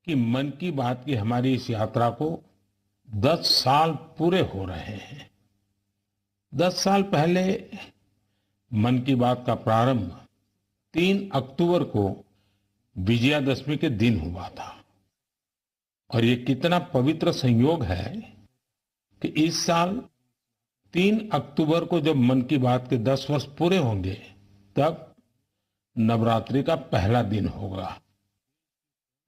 कि मन की बात की हमारी इस यात्रा को 10 साल पूरे हो रहे हैं। 10 साल पहले मन की बात का प्रारंभ 3 अक्टूबर को विजयादशमी के दिन हुआ था। और ये कितना पवित्र संयोग है कि इस साल 3 अक्टूबर को जब मन की बात के 10 वर्ष पूरे होंगे, तब नवरात्रि का पहला दिन होगा।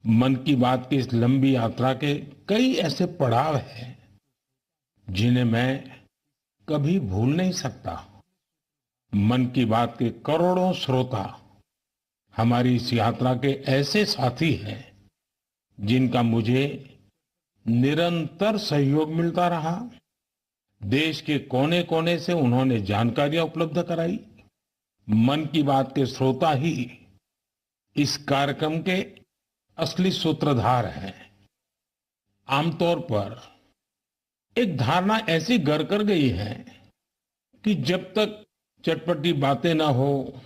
मन की बात की इस लंबी यात्रा के कई ऐसे पड़ाव हैं जिन्हें मैं कभी भूल नहीं सकता। मन की बात के करोड़ों श्रोता हमारी इस यात्रा के ऐसे साथी हैं जिनका मुझे निरंतर सहयोग मिलता रहा। देश के कोने कोने से उन्होंने जानकारियां उपलब्ध कराई। मन की बात के श्रोता ही इस कार्यक्रम के असली सूत्रधार हैं। आमतौर पर एक धारणा ऐसी घर कर गई है कि जब तक चटपटी बातें ना हो,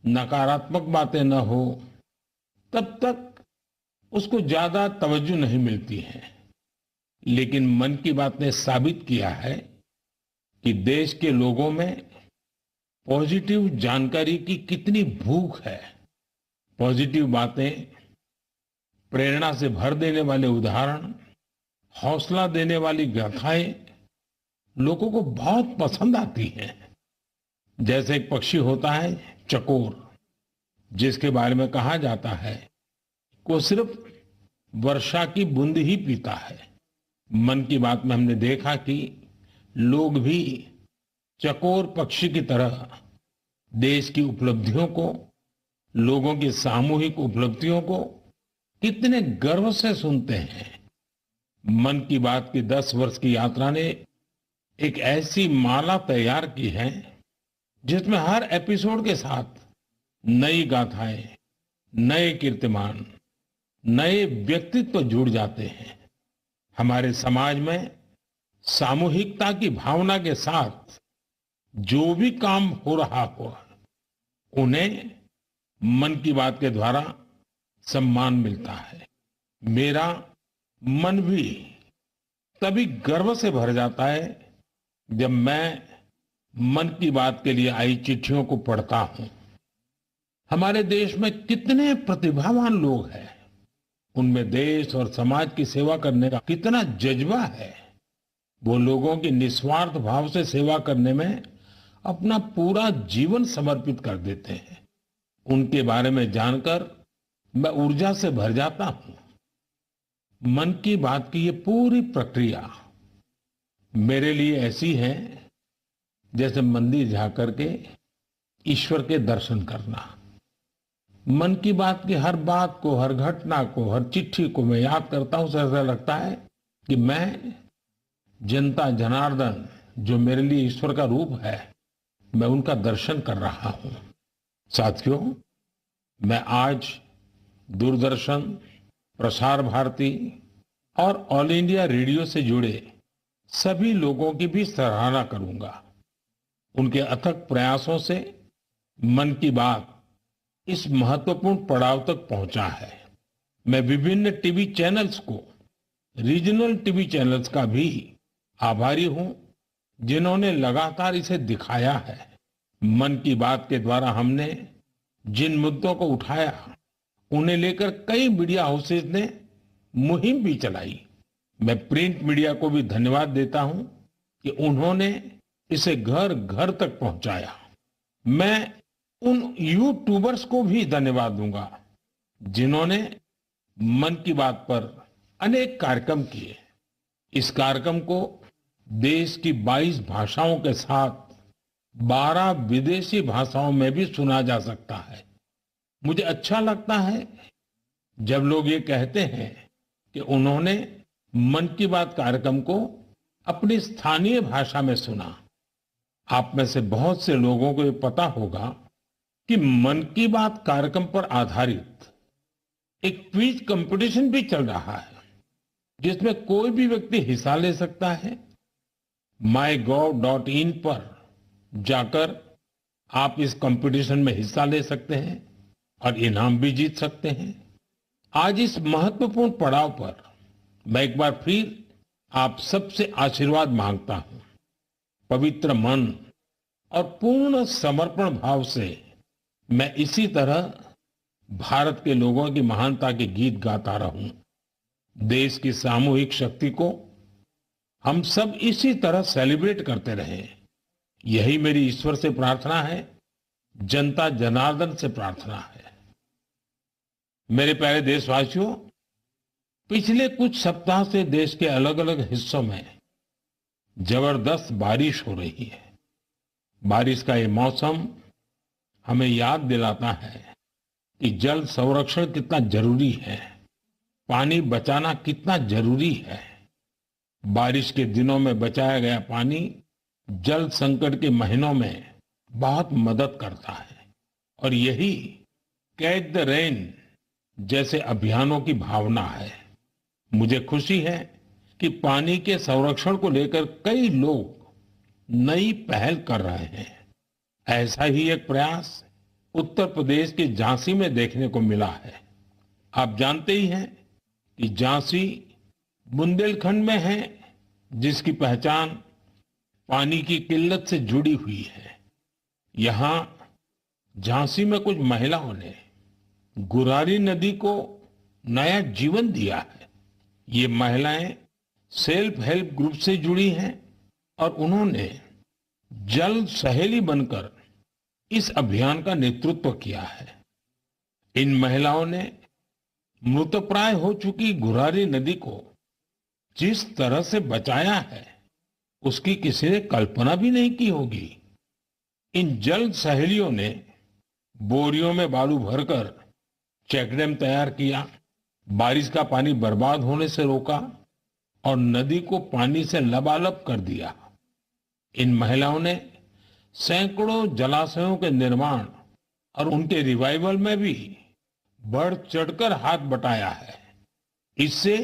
नकारात्मक बातें ना हो, तब तक उसको ज्यादा तवज्जो नहीं मिलती है। लेकिन मन की बात ने साबित किया है कि देश के लोगों में पॉजिटिव जानकारी की कितनी भूख है। पॉजिटिव बातें, प्रेरणा से भर देने वाले उदाहरण, हौसला देने वाली गाथाएं लोगों को बहुत पसंद आती हैं। जैसे एक पक्षी होता है चकोर, जिसके बारे में कहा जाता है कि वो सिर्फ वर्षा की बूंद ही पीता है। मन की बात में हमने देखा कि लोग भी चकोर पक्षी की तरह देश की उपलब्धियों को, लोगों की सामूहिक उपलब्धियों को कितने गर्व से सुनते हैं। मन की बात की 10 वर्ष की यात्रा ने एक ऐसी माला तैयार की है जिसमें हर एपिसोड के साथ नई गाथाएं, नए कीर्तिमान, नए व्यक्तित्व जुड़ जाते हैं। हमारे समाज में सामूहिकता की भावना के साथ जो भी काम हो रहा हो, उन्हें मन की बात के द्वारा सम्मान मिलता है। मेरा मन भी तभी गर्व से भर जाता है जब मैं मन की बात के लिए आई चिट्ठियों को पढ़ता हूं। हमारे देश में कितने प्रतिभावान लोग हैं, उनमें देश और समाज की सेवा करने का कितना जज्बा है। वो लोगों की निस्वार्थ भाव से सेवा करने में अपना पूरा जीवन समर्पित कर देते हैं। उनके बारे में जानकर मैं ऊर्जा से भर जाता हूं। मन की बात की ये पूरी प्रक्रिया मेरे लिए ऐसी है जैसे मंदिर जाकर के ईश्वर के दर्शन करना। मन की बात की हर बात को, हर घटना को, हर चिट्ठी को मैं याद करता हूं, ऐसा लगता है कि मैं जनता जनार्दन, जो मेरे लिए ईश्वर का रूप है, मैं उनका दर्शन कर रहा हूं। साथियों, मैं आज दूरदर्शन, प्रसार भारती और ऑल इंडिया रेडियो से जुड़े सभी लोगों की भी सराहना करूंगा। उनके अथक प्रयासों से मन की बात इस महत्वपूर्ण पड़ाव तक पहुंचा है। मैं विभिन्न टीवी चैनल्स को, रीजनल टीवी चैनल्स का भी आभारी हूं जिन्होंने लगातार इसे दिखाया है। मन की बात के द्वारा हमने जिन मुद्दों को उठाया, उन्हें लेकर कई मीडिया हाउसेज ने मुहिम भी चलाई। मैं प्रिंट मीडिया को भी धन्यवाद देता हूं कि उन्होंने इसे घर घर तक पहुंचाया। मैं उन यूट्यूबर्स को भी धन्यवाद दूंगा जिन्होंने मन की बात पर अनेक कार्यक्रम किए। इस कार्यक्रम को देश की 22 भाषाओं के साथ 12 विदेशी भाषाओं में भी सुना जा सकता है। मुझे अच्छा लगता है जब लोग ये कहते हैं कि उन्होंने मन की बात कार्यक्रम को अपनी स्थानीय भाषा में सुना। आप में से बहुत से लोगों को ये पता होगा कि मन की बात कार्यक्रम पर आधारित एक क्विज कंपटीशन भी चल रहा है, जिसमें कोई भी व्यक्ति हिस्सा ले सकता है। mygov.in पर जाकर आप इस कंपटीशन में हिस्सा ले सकते हैं और इनाम भी जीत सकते हैं। आज इस महत्वपूर्ण पड़ाव पर मैं एक बार फिर आप सबसे आशीर्वाद मांगता हूं। पवित्र मन और पूर्ण समर्पण भाव से मैं इसी तरह भारत के लोगों की महानता के गीत गाता रहूं। देश की सामूहिक शक्ति को हम सब इसी तरह सेलिब्रेट करते रहें। यही मेरी ईश्वर से प्रार्थना है, जनता जनार्दन से प्रार्थना है। मेरे प्यारे देशवासियों, पिछले कुछ सप्ताह से देश के अलग अलग हिस्सों में जबरदस्त बारिश हो रही है। बारिश का ये मौसम हमें याद दिलाता है कि जल संरक्षण कितना जरूरी है, पानी बचाना कितना जरूरी है। बारिश के दिनों में बचाया गया पानी जल संकट के महीनों में बहुत मदद करता है और यही कैच द रेन जैसे अभियानों की भावना है। मुझे खुशी है कि पानी के संरक्षण को लेकर कई लोग नई पहल कर रहे हैं। ऐसा ही एक प्रयास उत्तर प्रदेश के झांसी में देखने को मिला है। आप जानते ही हैं कि झांसी बुंदेलखंड में है, जिसकी पहचान पानी की किल्लत से जुड़ी हुई है। यहां झांसी में कुछ महिलाओं ने गुरारी नदी को नया जीवन दिया है। ये महिलाएं सेल्फ हेल्प ग्रुप से जुड़ी हैं और उन्होंने जल सहेली बनकर इस अभियान का नेतृत्व किया है। इन महिलाओं ने मृतप्राय हो चुकी गुरारी नदी को जिस तरह से बचाया है, उसकी किसी ने कल्पना भी नहीं की होगी। इन जल सहेलियों ने बोरियों में बालू भरकर चेकडैम तैयार किया, बारिश का पानी बर्बाद होने से रोका और नदी को पानी से लबालब कर दिया। इन महिलाओं ने सैकड़ों जलाशयों के निर्माण और उनके रिवाइवल में भी बढ़ चढ़कर हाथ बटाया है। इससे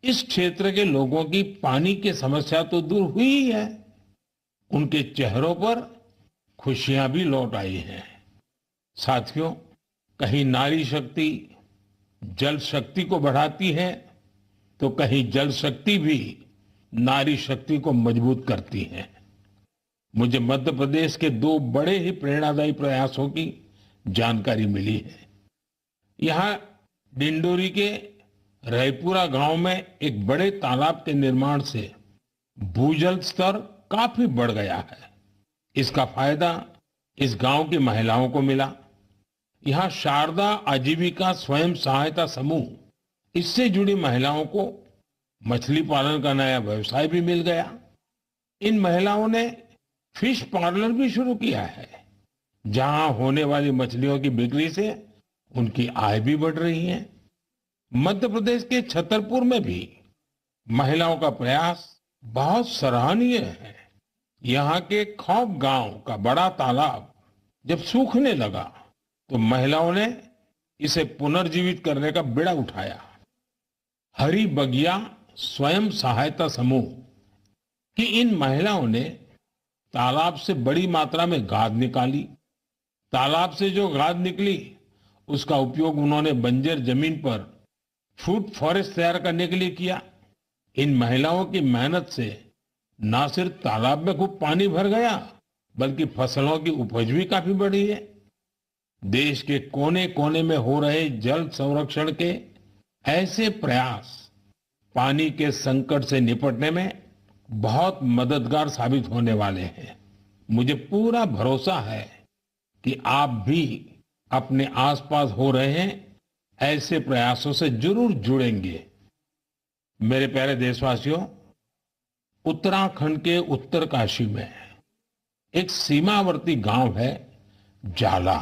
इस क्षेत्र के लोगों की पानी की समस्या तो दूर हुई ही है, उनके चेहरों पर खुशियां भी लौट आई हैं। साथियों, कहीं नारी शक्ति जल शक्ति को बढ़ाती है तो कहीं जल शक्ति भी नारी शक्ति को मजबूत करती है। मुझे मध्य प्रदेश के दो बड़े ही प्रेरणादायी प्रयासों की जानकारी मिली है। यहाँ डिंडोरी के रायपुरा गांव में एक बड़े तालाब के निर्माण से भूजल स्तर काफी बढ़ गया है। इसका फायदा इस गांव की महिलाओं को मिला। यहाँ शारदा आजीविका स्वयं सहायता समूह, इससे जुड़ी महिलाओं को मछली पालन का नया व्यवसाय भी मिल गया। इन महिलाओं ने फिश पार्लर भी शुरू किया है, जहां होने वाली मछलियों की बिक्री से उनकी आय भी बढ़ रही है। मध्य प्रदेश के छतरपुर में भी महिलाओं का प्रयास बहुत सराहनीय है। यहाँ के खौफ गांव का बड़ा तालाब जब सूखने लगा तो महिलाओं ने इसे पुनर्जीवित करने का बीड़ा उठाया। हरी बगिया स्वयं सहायता समूह की इन महिलाओं ने तालाब से बड़ी मात्रा में गाद निकाली। तालाब से जो गाद निकली उसका उपयोग उन्होंने बंजर जमीन पर फूड फॉरेस्ट तैयार करने के लिए किया। इन महिलाओं की मेहनत से न सिर्फ तालाब में खूब पानी भर गया, बल्कि फसलों की उपज भी काफी बढ़ी है। देश के कोने कोने में हो रहे जल संरक्षण के ऐसे प्रयास पानी के संकट से निपटने में बहुत मददगार साबित होने वाले हैं। मुझे पूरा भरोसा है कि आप भी अपने आसपास हो रहे हैं ऐसे प्रयासों से जरूर जुड़ेंगे। मेरे प्यारे देशवासियों, उत्तराखंड के उत्तरकाशी में एक सीमावर्ती गांव है जाला।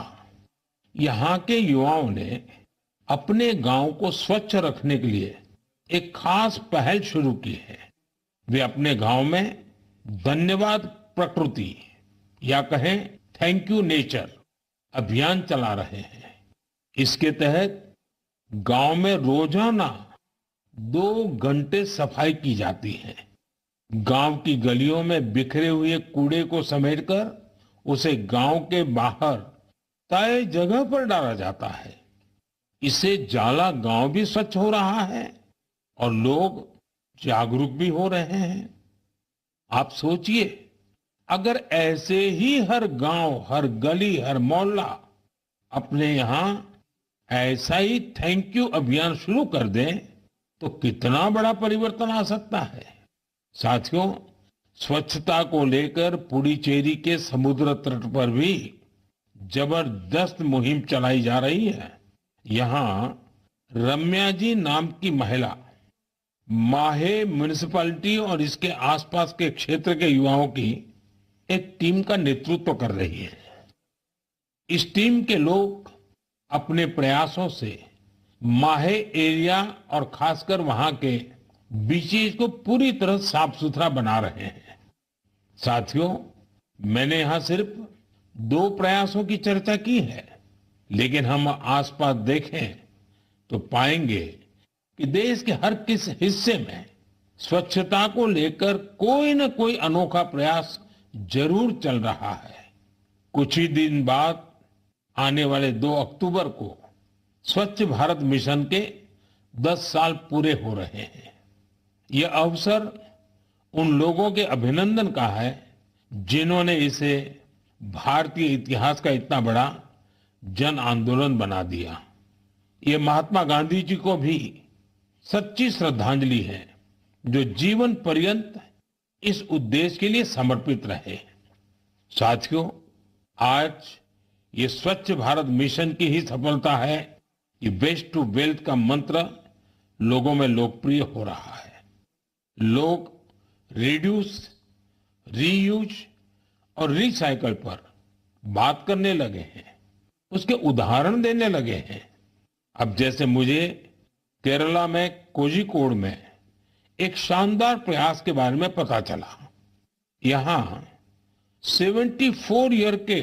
यहाँ के युवाओं ने अपने गांव को स्वच्छ रखने के लिए एक खास पहल शुरू की है। वे अपने गांव में धन्यवाद प्रकृति या कहें थैंक यू नेचर अभियान चला रहे हैं। इसके तहत गांव में रोजाना 2 घंटे सफाई की जाती है। गांव की गलियों में बिखरे हुए कूड़े को समेटकर उसे गांव के बाहर तय जगह पर डाला जाता है। इससे जाला गांव भी स्वच्छ हो रहा है और लोग जागरूक भी हो रहे हैं। आप सोचिए, अगर ऐसे ही हर गांव, हर गली, हर मोहल्ला अपने यहाँ ऐसा ही थैंक यू अभियान शुरू कर दें तो कितना बड़ा परिवर्तन आ सकता है। साथियों, स्वच्छता को लेकर पुडुचेरी के समुद्र तट पर भी जबरदस्त मुहिम चलाई जा रही है। यहाँ रम्या जी नाम की महिला माहे म्युनिसिपैलिटी और इसके आसपास के क्षेत्र के युवाओं की एक टीम का नेतृत्व कर रही है। इस टीम के लोग अपने प्रयासों से माहे एरिया और खासकर वहां के बीचेस को पूरी तरह साफ सुथरा बना रहे हैं। साथियों, मैंने यहां सिर्फ 2 प्रयासों की चर्चा की है, लेकिन हम आसपास देखें तो पाएंगे कि देश के हर किस हिस्से में स्वच्छता को लेकर कोई न कोई अनोखा प्रयास जरूर चल रहा है। कुछ ही दिन बाद आने वाले 2 अक्टूबर को स्वच्छ भारत मिशन के 10 साल पूरे हो रहे हैं। यह अवसर उन लोगों के अभिनंदन का है जिन्होंने इसे भारतीय इतिहास का इतना बड़ा जन आंदोलन बना दिया। ये महात्मा गांधी जी को भी सच्ची श्रद्धांजलि है, जो जीवन पर्यंत इस उद्देश्य के लिए समर्पित रहे। साथियों, आज ये स्वच्छ भारत मिशन की ही सफलता है कि वेस्ट टू वेल्थ का मंत्र लोगों में लोकप्रिय हो रहा है। लोग रिड्यूस, रीयूज और रिसाइकल पर बात करने लगे हैं, उसके उदाहरण देने लगे हैं। अब जैसे मुझे केरला में कोझिकोड में एक शानदार प्रयास के बारे में पता चला। यहाँ 74 ईयर के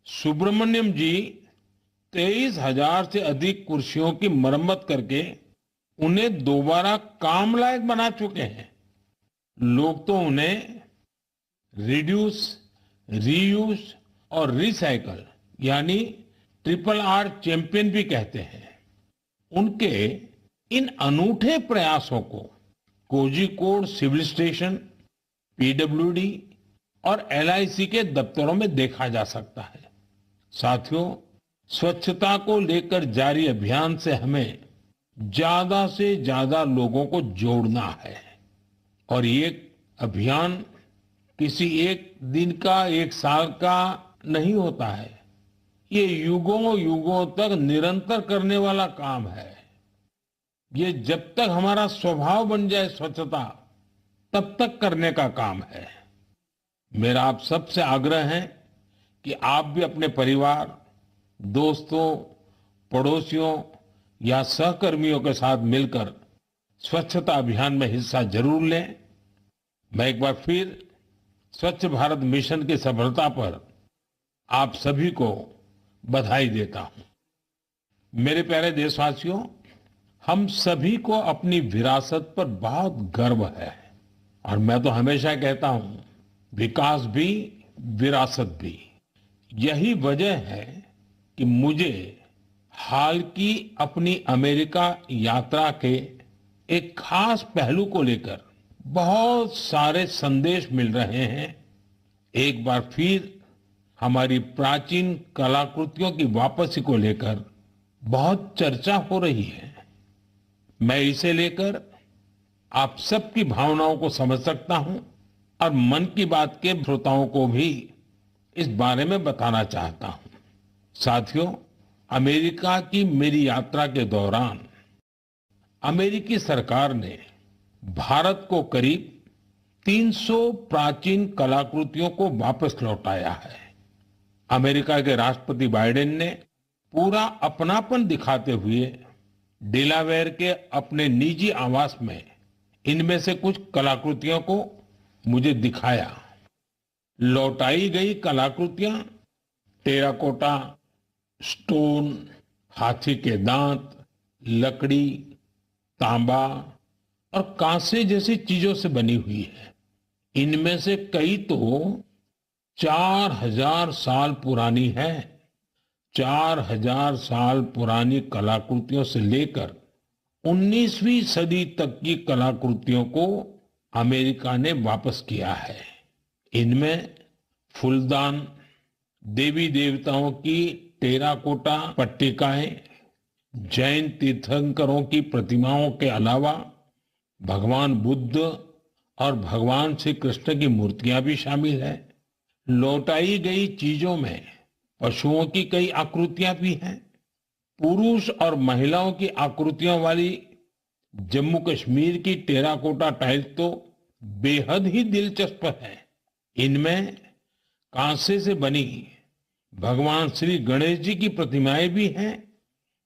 सुब्रमण्यम जी 23,000 से अधिक कुर्सियों की मरम्मत करके उन्हें दोबारा काम लायक बना चुके हैं। लोग तो उन्हें रिड्यूस, रीयूज और रिसाइकल यानी RRR चैंपियन भी कहते हैं। उनके इन अनूठे प्रयासों को कोझिकोड सिविल स्टेशन, पीडब्ल्यूडी और LIC के दफ्तरों में देखा जा सकता है। साथियों, स्वच्छता को लेकर जारी अभियान से हमें ज्यादा से ज्यादा लोगों को जोड़ना है और ये अभियान किसी एक दिन का, एक साल का नहीं होता है। ये युगों युगों तक निरंतर करने वाला काम है। ये जब तक हमारा स्वभाव बन जाए स्वच्छता, तब तक करने का काम है। मेरा आप सबसे आग्रह है कि आप भी अपने परिवार, दोस्तों, पड़ोसियों या सहकर्मियों के साथ मिलकर स्वच्छता अभियान में हिस्सा जरूर लें। मैं एक बार फिर स्वच्छ भारत मिशन की सफलता पर आप सभी को बधाई देता हूं। मेरे प्यारे देशवासियों, हम सभी को अपनी विरासत पर बहुत गर्व है और मैं तो हमेशा कहता हूं, विकास भी, विरासत भी। यही वजह है कि मुझे हाल की अपनी अमेरिका यात्रा के एक खास पहलू को लेकर बहुत सारे संदेश मिल रहे हैं। एक बार फिर हमारी प्राचीन कलाकृतियों की वापसी को लेकर बहुत चर्चा हो रही है। मैं इसे लेकर आप सबकी भावनाओं को समझ सकता हूं और मन की बात के श्रोताओं को भी इस बारे में बताना चाहता हूं। साथियों, अमेरिका की मेरी यात्रा के दौरान अमेरिकी सरकार ने भारत को करीब 300 प्राचीन कलाकृतियों को वापस लौटाया है। अमेरिका के राष्ट्रपति बाइडेन ने पूरा अपनापन दिखाते हुए डेलावेयर के अपने निजी आवास में इनमें से कुछ कलाकृतियों को मुझे दिखाया। लौटाई गई कलाकृतियां टेराकोटा, स्टोन, हाथी के दांत, लकड़ी, तांबा और कांसे जैसी चीजों से बनी हुई है। इनमें से कई तो 4000 साल पुरानी है। 4000 साल पुरानी कलाकृतियों से लेकर 19वीं सदी तक की कलाकृतियों को अमेरिका ने वापस किया है। इनमें फूलदान, देवी देवताओं की टेराकोटा पट्टिकाएं, जैन तीर्थंकरों की प्रतिमाओं के अलावा भगवान बुद्ध और भगवान श्री कृष्ण की मूर्तियां भी शामिल है। लौटाई गई चीजों में पशुओं की कई आकृतियां भी हैं। पुरुष और महिलाओं की आकृतियों वाली जम्मू कश्मीर की टेराकोटा टाइल्स तो बेहद ही दिलचस्प है। इनमें कांसे से बनी भगवान श्री गणेश जी की प्रतिमाएं भी हैं,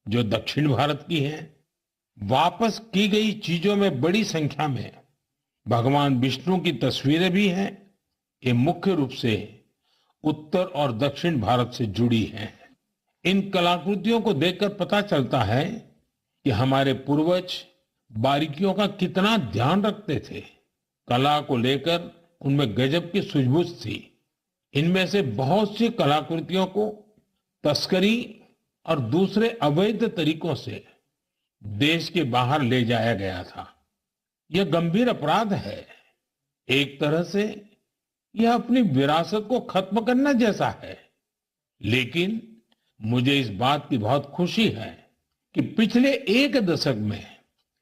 जो दक्षिण भारत की हैं। वापस की गई चीजों में बड़ी संख्या में भगवान विष्णु की तस्वीरें भी हैं। ये मुख्य रूप से उत्तर और दक्षिण भारत से जुड़ी हैं। इन कलाकृतियों को देखकर पता चलता है कि हमारे पूर्वज बारीकियों का कितना ध्यान रखते थे। कला को लेकर उनमें गजब की सूझबूझ थी। इनमें से बहुत सी कलाकृतियों को तस्करी और दूसरे अवैध तरीकों से देश के बाहर ले जाया गया था। यह गंभीर अपराध है। एक तरह से यह अपनी विरासत को खत्म करना जैसा है। लेकिन मुझे इस बात की बहुत खुशी है कि पिछले एक दशक में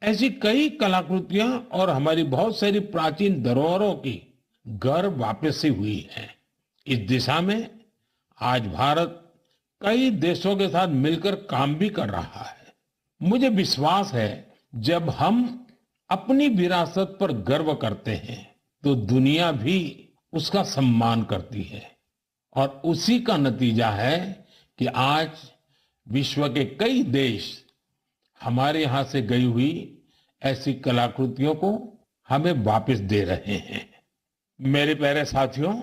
ऐसी कई कलाकृतियां और हमारी बहुत सारी प्राचीन धरोहरों की घर वापसी हुई है। इस दिशा में आज भारत कई देशों के साथ मिलकर काम भी कर रहा है। मुझे विश्वास है, जब हम अपनी विरासत पर गर्व करते हैं तो दुनिया भी उसका सम्मान करती है। और उसी का नतीजा है कि आज विश्व के कई देश हमारे यहां से गई हुई ऐसी कलाकृतियों को हमें वापस दे रहे हैं। मेरे प्यारे साथियों,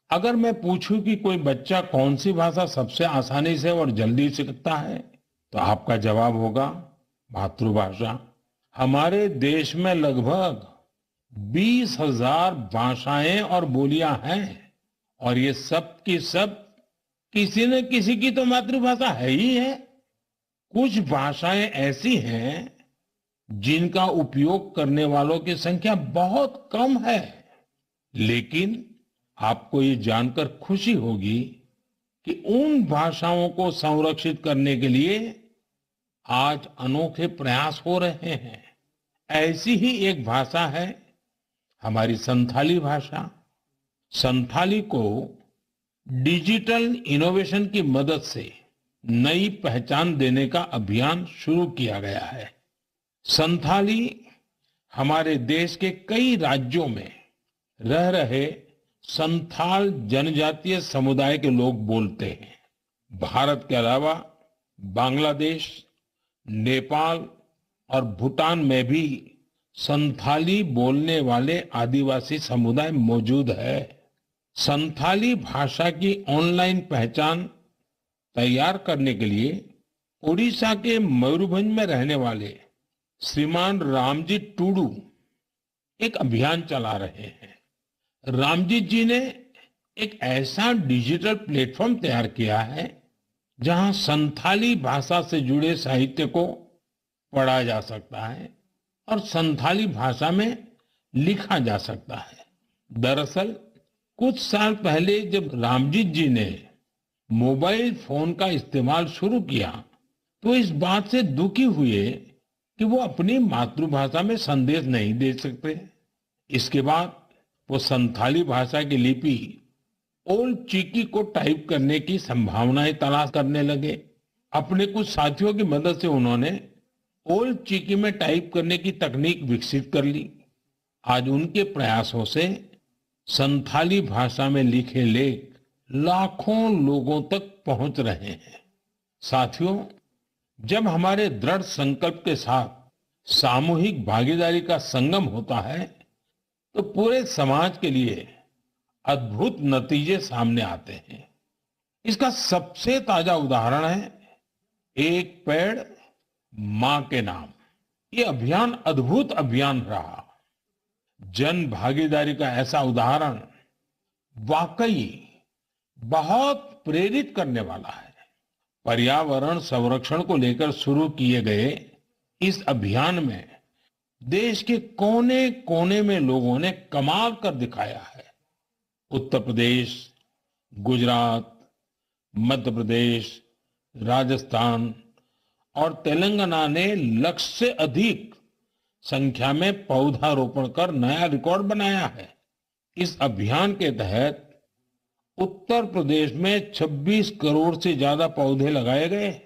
अगर मैं पूछूं कि कोई बच्चा कौन सी भाषा सबसे आसानी से और जल्दी सीखता है, तो आपका जवाब होगा मातृभाषा। हमारे देश में लगभग 20,000 भाषाएं और बोलियां हैं और ये सब की सब किसी न किसी की तो मातृभाषा है ही है। कुछ भाषाएं ऐसी हैं जिनका उपयोग करने वालों की संख्या बहुत कम है। लेकिन आपको ये जानकर खुशी होगी कि उन भाषाओं को संरक्षित करने के लिए आज अनोखे प्रयास हो रहे हैं। ऐसी ही एक भाषा है हमारी संथाली भाषा। संथाली को डिजिटल इनोवेशन की मदद से नई पहचान देने का अभियान शुरू किया गया है। संथाली हमारे देश के कई राज्यों में रह रहे संथाल जनजातीय समुदाय के लोग बोलते हैं। भारत के अलावा बांग्लादेश, नेपाल और भूटान में भी संथाली बोलने वाले आदिवासी समुदाय मौजूद है। संथाली भाषा की ऑनलाइन पहचान तैयार करने के लिए ओडिशा के मयूरभंज में रहने वाले श्रीमान रामजी टूडू एक अभियान चला रहे हैं। रामजी जी ने एक ऐसा डिजिटल प्लेटफॉर्म तैयार किया है जहां संथाली भाषा से जुड़े साहित्य को पढ़ा जा सकता है और संथाली भाषा में लिखा जा सकता है। दरअसल कुछ साल पहले जब रामजी जी ने मोबाइल फोन का इस्तेमाल शुरू किया तो इस बात से दुखी हुए कि वो अपनी मातृभाषा में संदेश नहीं दे सकते। इसके बाद वो संथाली भाषा की लिपि ओल्ड चिकी को टाइप करने की संभावनाएं तलाश करने लगे। अपने कुछ साथियों की मदद से उन्होंने ओल्ड चिकी में टाइप करने की तकनीक विकसित कर ली। आज उनके प्रयासों से संथाली भाषा में लिखे लेख लाखों लोगों तक पहुंच रहे हैं। साथियों, जब हमारे दृढ़ संकल्प के साथ सामूहिक भागीदारी का संगम होता है तो पूरे समाज के लिए अद्भुत नतीजे सामने आते हैं। इसका सबसे ताजा उदाहरण है एक पेड़ मां के नाम। ये अभियान अद्भुत अभियान रहा। जन भागीदारी का ऐसा उदाहरण वाकई बहुत प्रेरित करने वाला है। पर्यावरण संरक्षण को लेकर शुरू किए गए इस अभियान में देश के कोने कोने में लोगों ने कमाल कर दिखाया है। उत्तर प्रदेश, गुजरात, मध्य प्रदेश, राजस्थान और तेलंगाना ने लक्ष्य से अधिक संख्या में पौधारोपण कर नया रिकॉर्ड बनाया है। इस अभियान के तहत उत्तर प्रदेश में 26 करोड़ से ज्यादा पौधे लगाए गए।